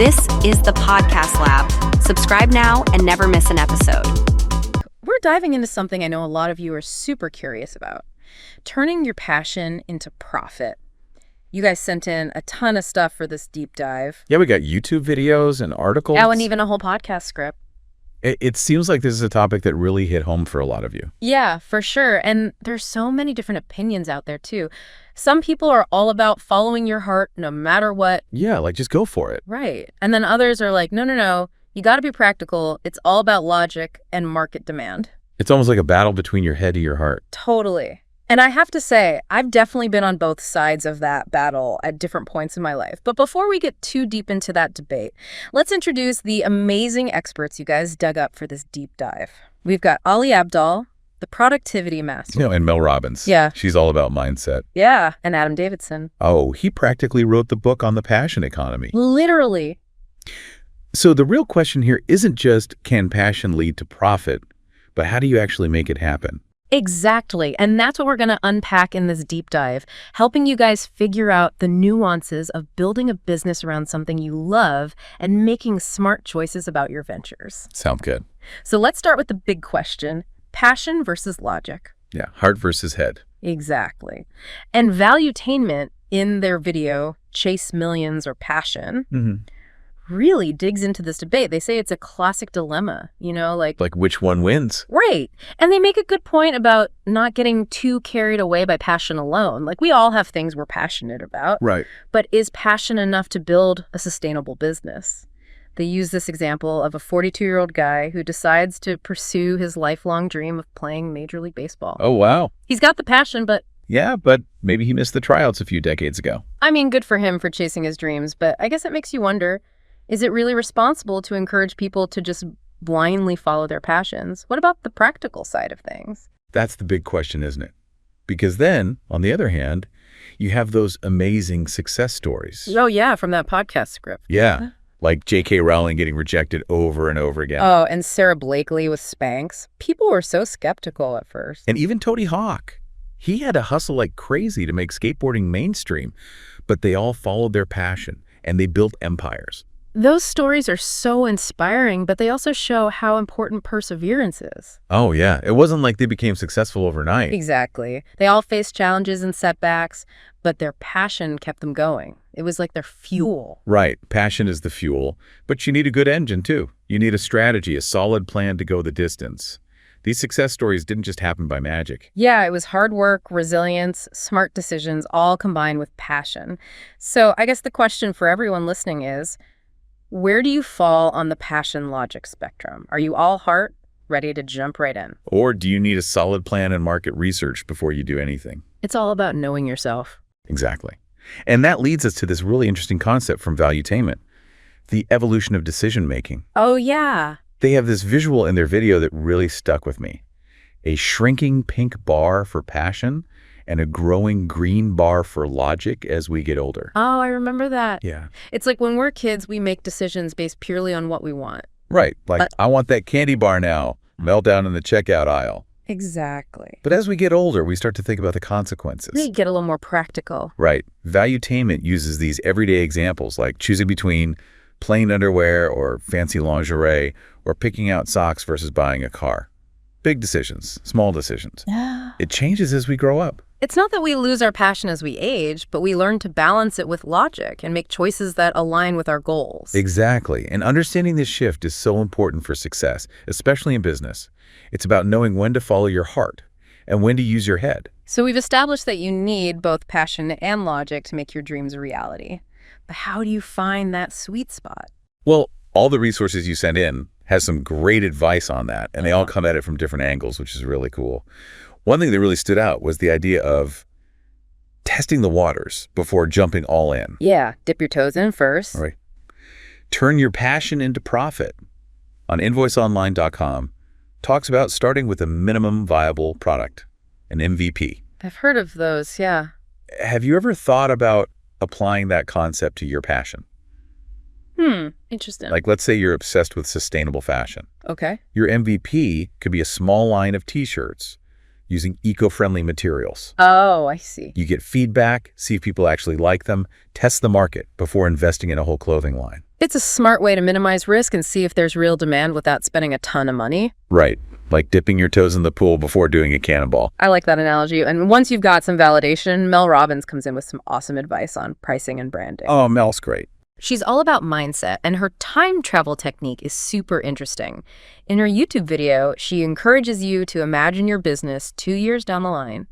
This is the Podcast Lab. Subscribe now and never miss an episode. We're diving into something I know a lot of you are super curious about. Turning your passion into profit. You guys sent in a ton of stuff for this deep dive. Yeah, we got YouTube videos and articles. Oh, and even a whole podcast script. It seems like this is a topic that really hit home for a lot of you. Yeah, for sure. And there's so many different opinions out there, too. Some people are all about following your heart no matter what. Yeah, like just go for it. Right. And then others are like, no. You got to be practical. It's all about logic and market demand. It's almost like a battle between your head and your heart. Totally. And I have to say, I've definitely been on both sides of that battle at different points in my life. But before we get too deep into that debate, let's introduce the amazing experts you guys dug up for this deep dive. We've got Ali Abdaal, the productivity master. And Mel Robbins. Yeah. She's all about mindset. Yeah, and Adam Davidson. Oh, he practically wrote the book on the passion economy. Literally. So the real question here isn't just, can passion lead to profit, but how do you actually make it happen? Exactly. And that's what we're going to unpack in this deep dive, helping you guys figure out the nuances of building a business around something you love and making smart choices about your ventures. Sounds good. So let's start with the big question, passion versus logic. Yeah, heart versus head. Exactly. And Valuetainment in their video, Chase Millions or Passion, really digs into this debate. They say it's a classic dilemma, like which one wins? Right. And they make a good point about not getting too carried away by passion alone. Like, we all have things we're passionate about. Right. But is passion enough to build a sustainable business? They use this example of a 42-year-old guy who decides to pursue his lifelong dream of playing Major League Baseball. Oh, wow. He's got the passion, but... Yeah, but maybe he missed the tryouts a few decades ago. I mean, good for him for chasing his dreams, but I guess it makes you wonder, is it really responsible to encourage people to just blindly follow their passions? What about the practical side of things? That's the big question, isn't it? Because then, on the other hand, you have those amazing success stories. Oh, yeah, from that podcast script. Yeah, like J.K. Rowling getting rejected over and over again. Oh, and Sarah Blakely with Spanx. People were so skeptical at first. And even Tony Hawk. He had to hustle like crazy to make skateboarding mainstream, but they all followed their passion, and they built empires. Those stories are so inspiring, but they also show how important perseverance is. Oh, yeah. It wasn't like they became successful overnight. Exactly. They all faced challenges and setbacks, but their passion kept them going. It was like their fuel. Right. Passion is the fuel, but you need a good engine, too. You need a strategy, a solid plan to go the distance. These success stories didn't just happen by magic. Yeah, it was hard work, resilience, smart decisions, all combined with passion. So I guess the question for everyone listening is, where do you fall on the passion logic spectrum? Are you all heart, ready to jump right in? Or do you need a solid plan and market research before you do anything? It's all about knowing yourself. Exactly. And that leads us to this really interesting concept from Valuetainment, the evolution of decision-making. Oh, yeah. They have this visual in their video that really stuck with me. A shrinking pink bar for passion and a growing green bar for logic as we get older. Oh, I remember that. Yeah. It's like when we're kids, we make decisions based purely on what we want. Right. Like, I want that candy bar now. Melt down in the checkout aisle. Exactly. But as we get older, we start to think about the consequences. We get a little more practical. Right. Valuetainment uses these everyday examples like choosing between plain underwear or fancy lingerie or picking out socks versus buying a car. Big decisions, small decisions. It changes as we grow up. It's not that we lose our passion as we age, but we learn to balance it with logic and make choices that align with our goals. Exactly. And understanding this shift is so important for success, especially in business. It's about knowing when to follow your heart and when to use your head. So we've established that you need both passion and logic to make your dreams a reality. But how do you find that sweet spot? Well, all the resources you sent in has some great advice on that, and they all come at it from different angles, which is really cool. One thing that really stood out was the idea of testing the waters before jumping all in. Yeah, dip your toes in first. All right. Turn your passion into profit. On invoiceonline.com, talks about starting with a minimum viable product, an MVP. I've heard of those, yeah. Have you ever thought about applying that concept to your passion? Interesting. Like, let's say you're obsessed with sustainable fashion. Okay. Your MVP could be a small line of t-shirts. using eco-friendly materials. Oh, I see. You get feedback, see if people actually like them, test the market before investing in a whole clothing line. It's a smart way to minimize risk and see if there's real demand without spending a ton of money. Right, like dipping your toes in the pool before doing a cannonball. I like that analogy. And once you've got some validation, Mel Robbins comes in with some awesome advice on pricing and branding. Oh, Mel's great. She's all about mindset, and her time travel technique is super interesting. In her YouTube video, she encourages you to imagine your business 2 years down the line.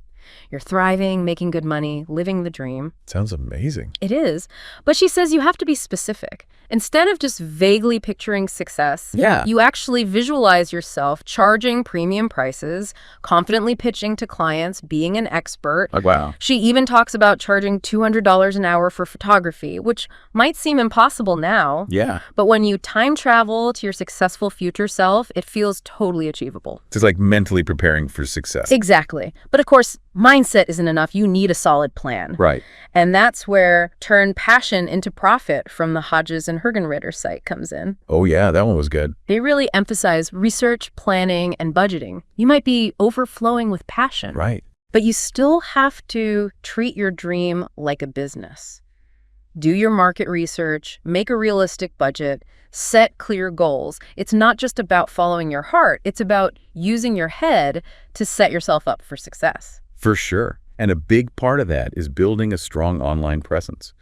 You're thriving, making good money, living the dream. Sounds amazing. It is, but she says you have to be specific. Instead of just vaguely picturing success, you actually visualize yourself charging premium prices, confidently pitching to clients, being an expert. Like, wow. She even talks about charging $200 an hour for photography, which might seem impossible now. Yeah. But when you time travel to your successful future self, it feels totally achievable. It's like mentally preparing for success. Exactly. But of course, mindset isn't enough. You need a solid plan. Right. And that's where Turn Passion into Profit from the Hodges and Hergenritter site comes in. Oh, yeah, that one was good. They really emphasize research, planning, and budgeting. You might be overflowing with passion. Right. But you still have to treat your dream like a business. Do your market research, make a realistic budget, set clear goals. It's not just about following your heart. It's about using your head to set yourself up for success. For sure. And a big part of that is building a strong online presence.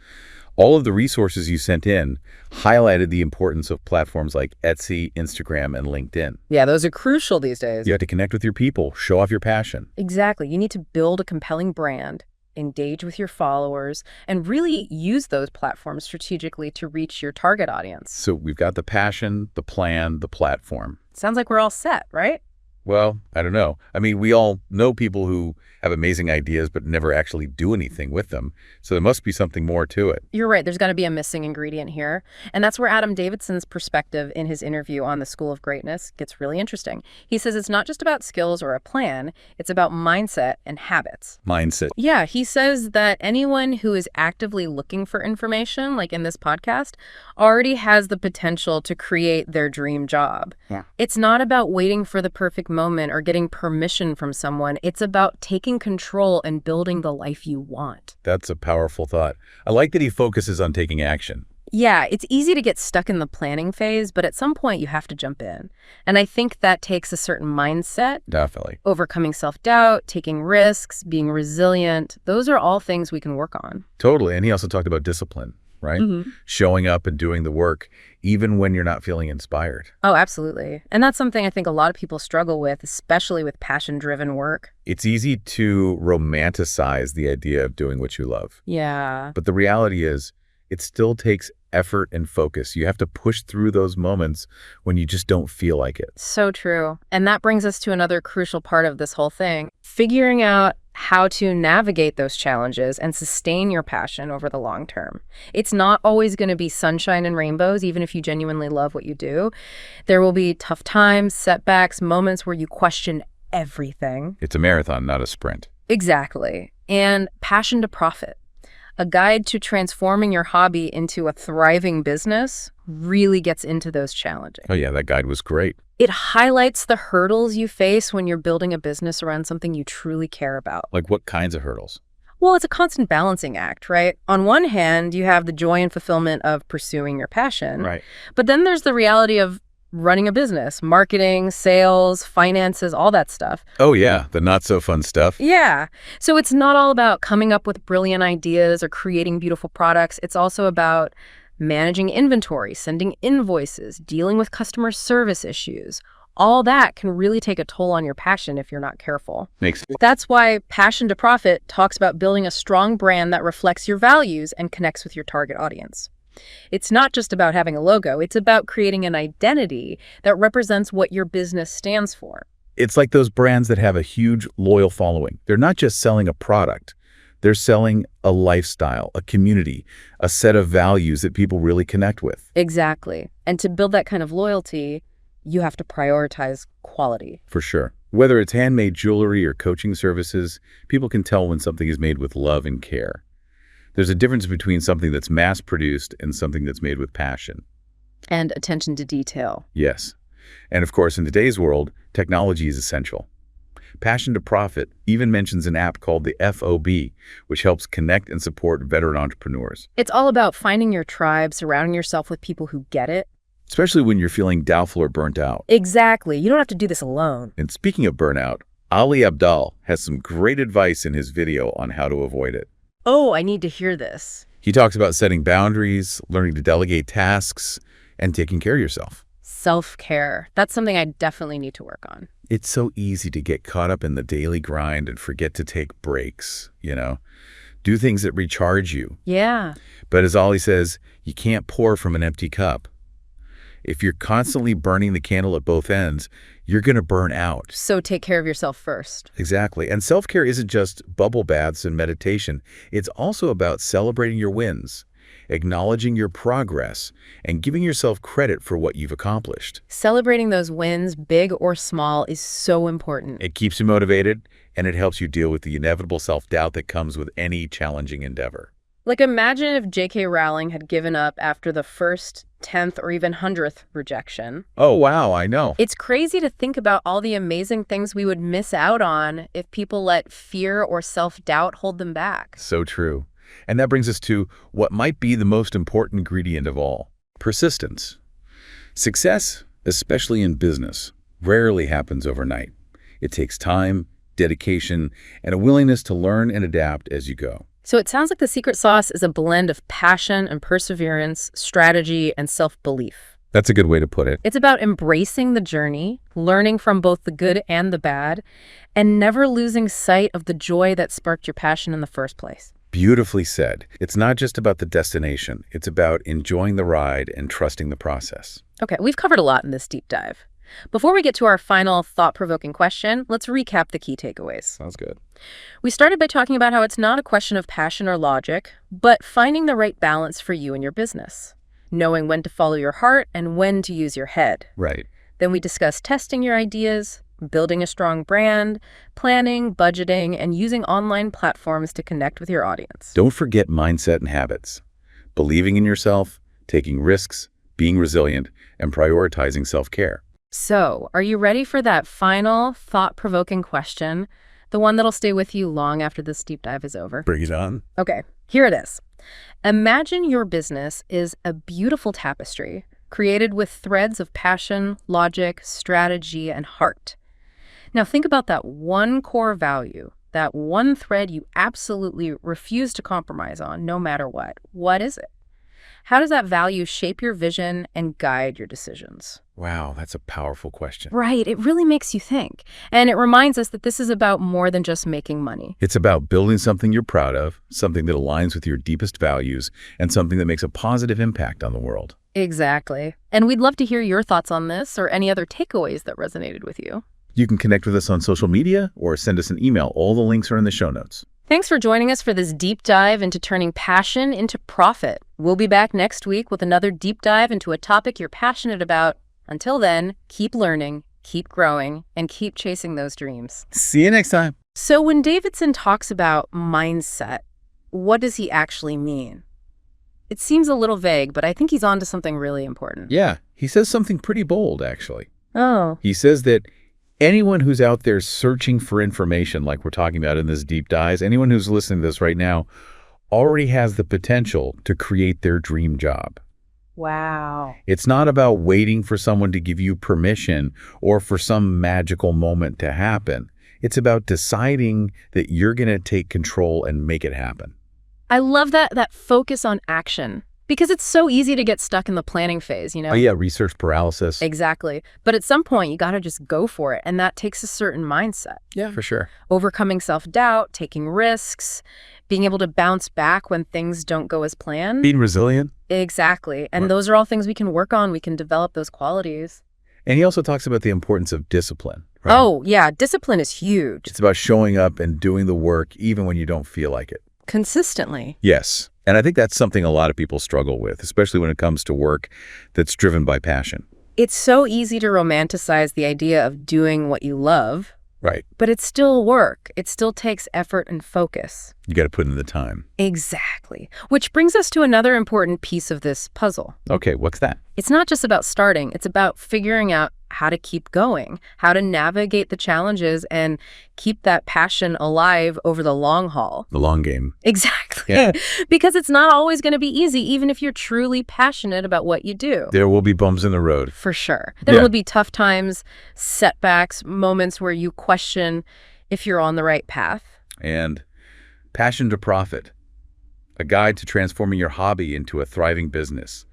All of the resources you sent in highlighted the importance of platforms like Etsy, Instagram, and LinkedIn. Yeah, those are crucial these days. You have to connect with your people, show off your passion. Exactly. You need to build a compelling brand, engage with your followers, and really use those platforms strategically to reach your target audience. So we've got the passion, the plan, the platform. Sounds like we're all set, right? Well, I don't know. I mean, we all know people who have amazing ideas but never actually do anything with them. So there must be something more to it. You're right. There's got to be a missing ingredient here. And that's where Adam Davidson's perspective in his interview on the School of Greatness gets really interesting. He says it's not just about skills or a plan. It's about mindset and habits. Mindset. Yeah, he says that anyone who is actively looking for information, like in this podcast, already has the potential to create their dream job. Yeah. It's not about waiting for the perfect moment or getting permission from someone. It's about taking control and building the life you want. That's a powerful thought. I like that he focuses on taking action. Yeah, it's easy to get stuck in the planning phase, but at some point you have to jump in. And I think that takes a certain mindset. Definitely. Overcoming self-doubt, taking risks, being resilient. Those are all things we can work on. Totally. And he also talked about discipline, right? Mm-hmm. Showing up and doing the work, even when you're not feeling inspired. Oh, absolutely. And that's something I think a lot of people struggle with, especially with passion-driven work. It's easy to romanticize the idea of doing what you love. Yeah. But the reality is, it still takes effort and focus. You have to push through those moments when you just don't feel like it. So true. And that brings us to another crucial part of this whole thing, figuring out how to navigate those challenges and sustain your passion over the long term. It's not always going to be sunshine and rainbows, even if you genuinely love what you do. There will be tough times, setbacks, moments where you question everything. It's a marathon, not a sprint. Exactly. And Passion to Profit, a guide to transforming your hobby into a thriving business, really gets into those challenges. Oh yeah, that guide was great. It highlights the hurdles you face when you're building a business around something you truly care about. Like what kinds of hurdles? Well, it's a constant balancing act, right? On one hand, you have the joy and fulfillment of pursuing your passion. Right. But then there's the reality of running a business, marketing, sales, finances, all that stuff. Oh yeah, the not so fun stuff. Yeah. So it's not all about coming up with brilliant ideas or creating beautiful products. It's also about managing inventory, sending invoices, dealing with customer service issues. All that can really take a toll on your passion if you're not careful. Makes sense. That's why Passion to Profit talks about building a strong brand that reflects your values and connects with your target audience. It's not just about having a logo. It's about creating an identity that represents what your business stands for. It's like those brands that have a huge loyal following. They're not just selling a product. They're selling a lifestyle, a community, a set of values that people really connect with. Exactly. And to build that kind of loyalty, you have to prioritize quality. For sure. Whether it's handmade jewelry or coaching services, people can tell when something is made with love and care. There's a difference between something that's mass-produced and something that's made with passion. And attention to detail. Yes. And of course, in today's world, technology is essential. Passion to Profit even mentions an app called the FOB, which helps connect and support veteran entrepreneurs. It's all about finding your tribe, surrounding yourself with people who get it. Especially when you're feeling doubtful or burnt out. Exactly. You don't have to do this alone. And speaking of burnout, Ali Abdaal has some great advice in his video on how to avoid it. Oh, I need to hear this. He talks about setting boundaries, learning to delegate tasks, and taking care of yourself. Self-care. That's something I definitely need to work on. It's so easy to get caught up in the daily grind and forget to take breaks, Do things that recharge you. Yeah. But as Ali says, you can't pour from an empty cup. If you're constantly burning the candle at both ends, you're going to burn out. So take care of yourself first. Exactly. And self-care isn't just bubble baths and meditation. It's also about celebrating your wins, acknowledging your progress, and giving yourself credit for what you've accomplished. Celebrating those wins, big or small, is so important. It keeps you motivated, and it helps you deal with the inevitable self-doubt that comes with any challenging endeavor. Like, imagine if J.K. Rowling had given up after the first, 10th, or even 100th rejection. Oh, wow, I know. It's crazy to think about all the amazing things we would miss out on if people let fear or self-doubt hold them back. So true. And that brings us to what might be the most important ingredient of all: persistence. Success, especially in business, rarely happens overnight. It takes time, dedication, and a willingness to learn and adapt as you go. So it sounds like the secret sauce is a blend of passion and perseverance, strategy, and self-belief. That's a good way to put it. It's about embracing the journey, learning from both the good and the bad, and never losing sight of the joy that sparked your passion in the first place. Beautifully said. It's not just about the destination. It's about enjoying the ride and trusting the process. Okay, we've covered a lot in this deep dive. Before we get to our final thought-provoking question, let's recap the key takeaways. Sounds good. We started by talking about how it's not a question of passion or logic, but finding the right balance for you and your business. Knowing when to follow your heart and when to use your head. Right. Then we discussed testing your ideas, building a strong brand, planning, budgeting, and using online platforms to connect with your audience. Don't forget mindset and habits. Believing in yourself, taking risks, being resilient, and prioritizing self-care. So, are you ready for that final, thought-provoking question, the one that'll stay with you long after this deep dive is over? Bring it on. Okay, here it is. Imagine your business is a beautiful tapestry created with threads of passion, logic, strategy, and heart. Now think about that one core value, that one thread you absolutely refuse to compromise on no matter what. What is it? How does that value shape your vision and guide your decisions? Wow, that's a powerful question. Right, it really makes you think. And it reminds us that this is about more than just making money. It's about building something you're proud of, something that aligns with your deepest values, and something that makes a positive impact on the world. Exactly. And we'd love to hear your thoughts on this or any other takeaways that resonated with you. You can connect with us on social media or send us an email. All the links are in the show notes. Thanks for joining us for this deep dive into turning passion into profit. We'll be back next week with another deep dive into a topic you're passionate about. Until then, keep learning, keep growing, and keep chasing those dreams. See you next time. So when Davidson talks about mindset, what does he actually mean? It seems a little vague, but I think he's onto something really important. Yeah, he says something pretty bold, actually. Oh. He says that anyone who's out there searching for information like we're talking about in this deep dive, anyone who's listening to this right now already has the potential to create their dream job. Wow. It's not about waiting for someone to give you permission or for some magical moment to happen. It's about deciding that you're going to take control and make it happen. I love that focus on action, because it's so easy to get stuck in the planning phase, Oh yeah, research paralysis. Exactly. But at some point, you got to just go for it, and that takes a certain mindset. Yeah, for sure. Overcoming self-doubt, taking risks, being able to bounce back when things don't go as planned. Being resilient. Exactly. And those are all things we can work on. We can develop those qualities. And he also talks about the importance of discipline. Right? Oh, yeah. Discipline is huge. It's about showing up and doing the work even when you don't feel like it. Consistently. Yes. And I think that's something a lot of people struggle with, especially when it comes to work that's driven by passion. It's so easy to romanticize the idea of doing what you love. Right. But it's still work. It still takes effort and focus. You got to put in the time. Exactly. Which brings us to another important piece of this puzzle. Okay, what's that? It's not just about starting. It's about figuring out how to keep going, how to navigate the challenges and keep that passion alive over the long haul. The long game. Exactly. Yeah. Because it's not always going to be easy, even if you're truly passionate about what you do. There will be bumps in the road. For sure. There will be tough times, setbacks, moments where you question if you're on the right path. And Passion to Profit, a guide to transforming your hobby into a thriving business,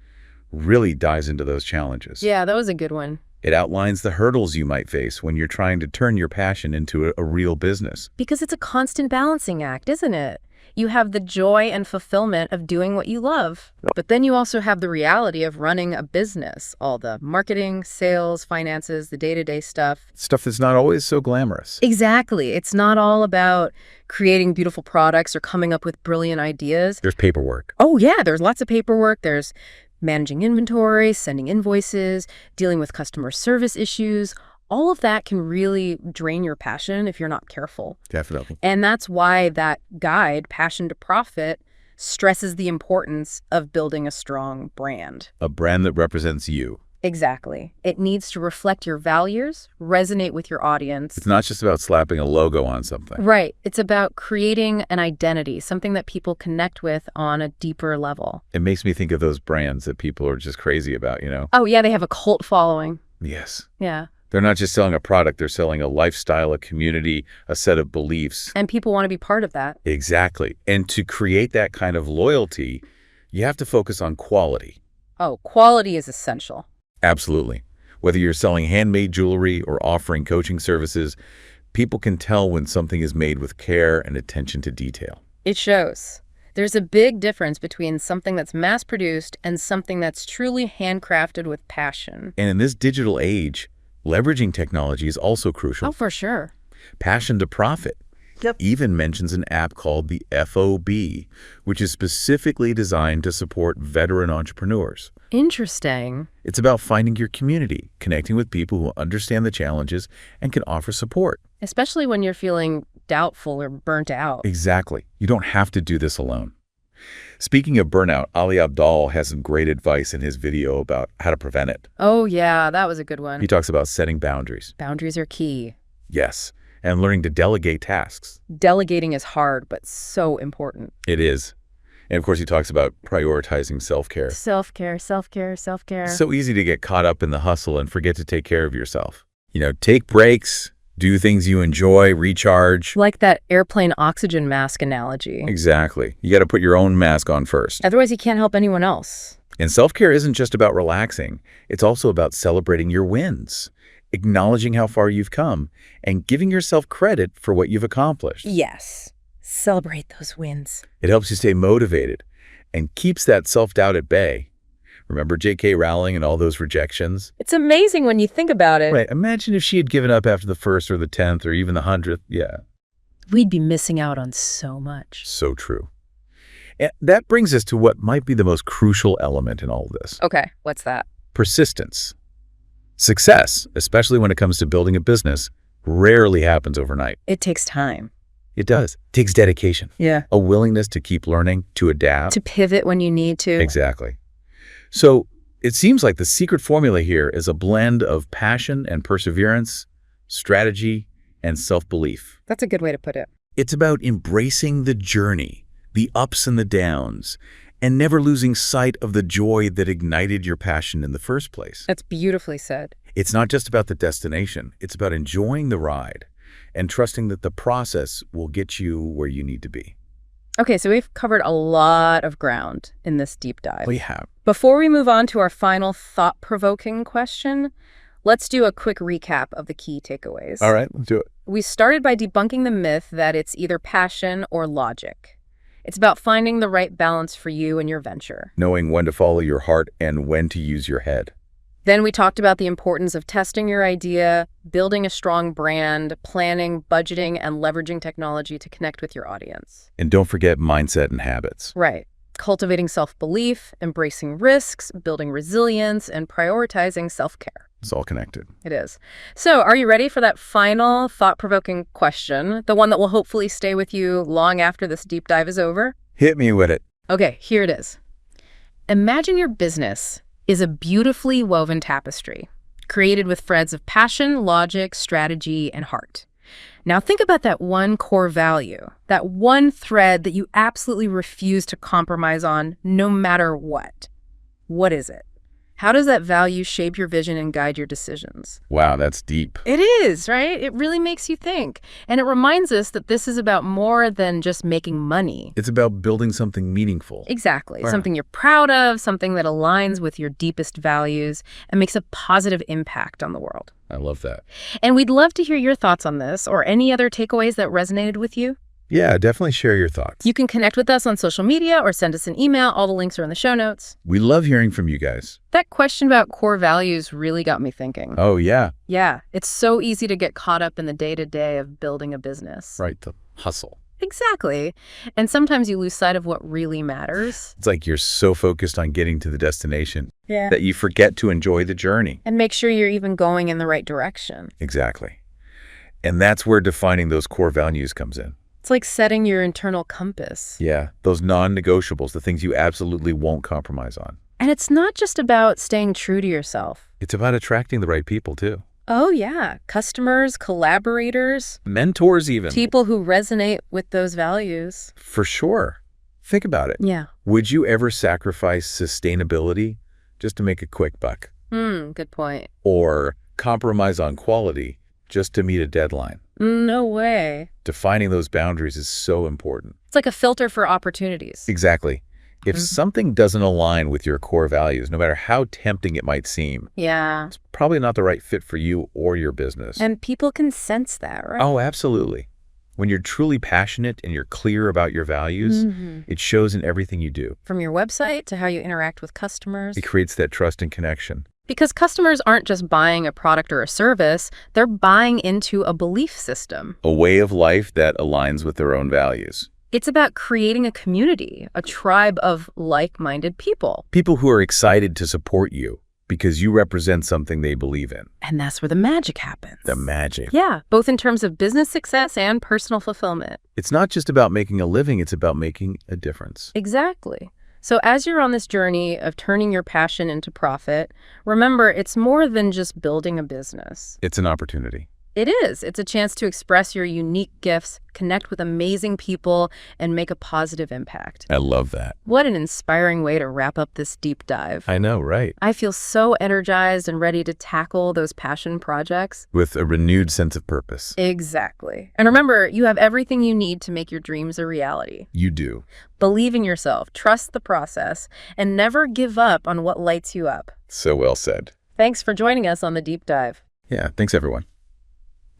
really dives into those challenges. Yeah, that was a good one. It outlines the hurdles you might face when you're trying to turn your passion into a real business. Because it's a constant balancing act, isn't it? You have the joy and fulfillment of doing what you love. But then you also have the reality of running a business, all the marketing, sales, finances, the day-to-day stuff. Stuff that's not always so glamorous. Exactly. It's not all about creating beautiful products or coming up with brilliant ideas. There's paperwork. Oh, yeah, there's lots of paperwork. There's managing inventory, sending invoices, dealing with customer service issues. All of that can really drain your passion if you're not careful. Definitely. And that's why that guide, Passion to Profit, stresses the importance of building a strong brand. A brand that represents you. Exactly. It needs to reflect your values, resonate with your audience. It's not just about slapping a logo on something. Right. It's about creating an identity, something that people connect with on a deeper level. It makes me think of those brands that people are just crazy about, you know? Oh, yeah, they have a cult following. Yes. Yeah. They're not just selling a product, they're selling a lifestyle, a community, a set of beliefs. And people want to be part of that. Exactly. And to create that kind of loyalty, you have to focus on quality. Oh, quality is essential. Absolutely. Whether you're selling handmade jewelry or offering coaching services, people can tell when something is made with care and attention to detail. It shows. There's a big difference between something that's mass-produced and something that's truly handcrafted with passion. And in this digital age, leveraging technology is also crucial. Oh, for sure. Passion to Profit even mentions an app called the FOB, which is specifically designed to support veteran entrepreneurs. Interesting. It's about finding your community, connecting with people who understand the challenges and can offer support. Especially when you're feeling doubtful or burnt out. Exactly. You don't have to do this alone. Speaking of burnout, Ali Abdaal has some great advice in his video about how to prevent it. Oh, yeah, that was a good one. He talks about setting boundaries. Boundaries are key. Yes, and learning to delegate tasks. Delegating is hard, but so important. It is. And of course, he talks about prioritizing self-care. Self-care, self-care, self-care. It's so easy to get caught up in the hustle and forget to take care of yourself. You know, take breaks, do things you enjoy, recharge. Like that airplane oxygen mask analogy. Exactly. You got to put your own mask on first. Otherwise, you can't help anyone else. And self-care isn't just about relaxing. It's also about celebrating your wins, acknowledging how far you've come, and giving yourself credit for what you've accomplished. Yes. Celebrate those wins. It helps you stay motivated and keeps that self-doubt at bay. Remember J.K. Rowling and all those rejections? It's amazing when you think about it. Right. Imagine if she had given up after the first or the 10th or even the 100th. Yeah. We'd be missing out on so much. So true. And that brings us to what might be the most crucial element in all of this. Okay, what's that? Persistence. Success, especially when it comes to building a business, rarely happens overnight. It takes time. It does. It takes dedication. Yeah. A willingness to keep learning, to adapt. To pivot when you need to. Exactly. So it seems like the secret formula here is a blend of passion and perseverance, strategy, and self-belief. That's a good way to put it. It's about embracing the journey, the ups and the downs, and never losing sight of the joy that ignited your passion in the first place. That's beautifully said. It's not just about the destination. It's about enjoying the ride and trusting that the process will get you where you need to be. Okay, so we've covered a lot of ground in this deep dive. We have. Before we move on to our final thought-provoking question, let's do a quick recap of the key takeaways. All right, let's do it. We started by debunking the myth that it's either passion or logic. It's about finding the right balance for you and your venture. Knowing when to follow your heart and when to use your head. Then we talked about the importance of testing your idea, building a strong brand, planning, budgeting, and leveraging technology to connect with your audience. And don't forget mindset and habits. Right. Cultivating self-belief, embracing risks, building resilience, and prioritizing self-care. It's all connected. It is. So are you ready for that final thought-provoking question, the one that will hopefully stay with you long after this deep dive is over? Hit me with it. Okay, here it is. Imagine your business is a beautifully woven tapestry. created with threads of passion, logic, strategy, and heart. Now think about that one core value, that one thread that you absolutely refuse to compromise on no matter what. What is it? How does that value shape your vision and guide your decisions? Wow, that's deep. It is, right? It really makes you think. And it reminds us that this is about more than just making money. It's about building something meaningful. Exactly. Wow. Something you're proud of, something that aligns with your deepest values and makes a positive impact on the world. I love that. And we'd love to hear your thoughts on this or any other takeaways that resonated with you. Yeah, definitely share your thoughts. You can connect with us on social media or send us an email. All the links are in the show notes. We love hearing from you guys. That question about core values really got me thinking. Oh, yeah. Yeah, it's so easy to get caught up in the day-to-day of building a business. Right, the hustle. Exactly. And sometimes you lose sight of what really matters. It's like you're so focused on getting to the destination Yeah. that you forget to enjoy the journey. And make sure you're even going in the right direction. Exactly. And that's where defining those core values comes in. It's like setting your internal compass. Yeah, those non-negotiables, the things you absolutely won't compromise on. And it's not just about staying true to yourself. It's about attracting the right people, too. Oh, yeah. Customers, collaborators, Mentors, even. people who resonate with those values. For sure. Think about it. Yeah. Would you ever sacrifice sustainability just to make a quick buck? Good point. Or compromise on quality just to meet a deadline? No way. Defining those boundaries is so important. It's like a filter for opportunities. Exactly. If something doesn't align with your core values, no matter how tempting it might seem, Yeah. it's probably not the right fit for you or your business. And people can sense that, right? Oh, absolutely. When you're truly passionate and you're clear about your values, it shows in everything you do. From your website to how you interact with customers. It creates that trust and connection. Because customers aren't just buying a product or a service, they're buying into a belief system. A way of life that aligns with their own values. It's about creating a community, a tribe of like-minded people. People who are excited to support you because you represent something they believe in. And that's where the magic happens. The magic. Yeah, both in terms of business success and personal fulfillment. It's not just about making a living, it's about making a difference. Exactly. So as you're on this journey of turning your passion into profit, remember it's more than just building a business. It's an opportunity. It is. It's a chance to express your unique gifts, connect with amazing people, and make a positive impact. I love that. What an inspiring way to wrap up this deep dive. I know, right? I feel so energized and ready to tackle those passion projects. With a renewed sense of purpose. Exactly. And remember, you have everything you need to make your dreams a reality. You do. Believe in yourself, trust the process, and never give up on what lights you up. So well said. Thanks for joining us on the deep dive. Yeah, thanks everyone.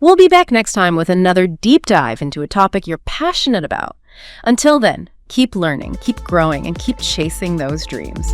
We'll be back next time with another deep dive into a topic you're passionate about. Until then, keep learning, keep growing, and keep chasing those dreams.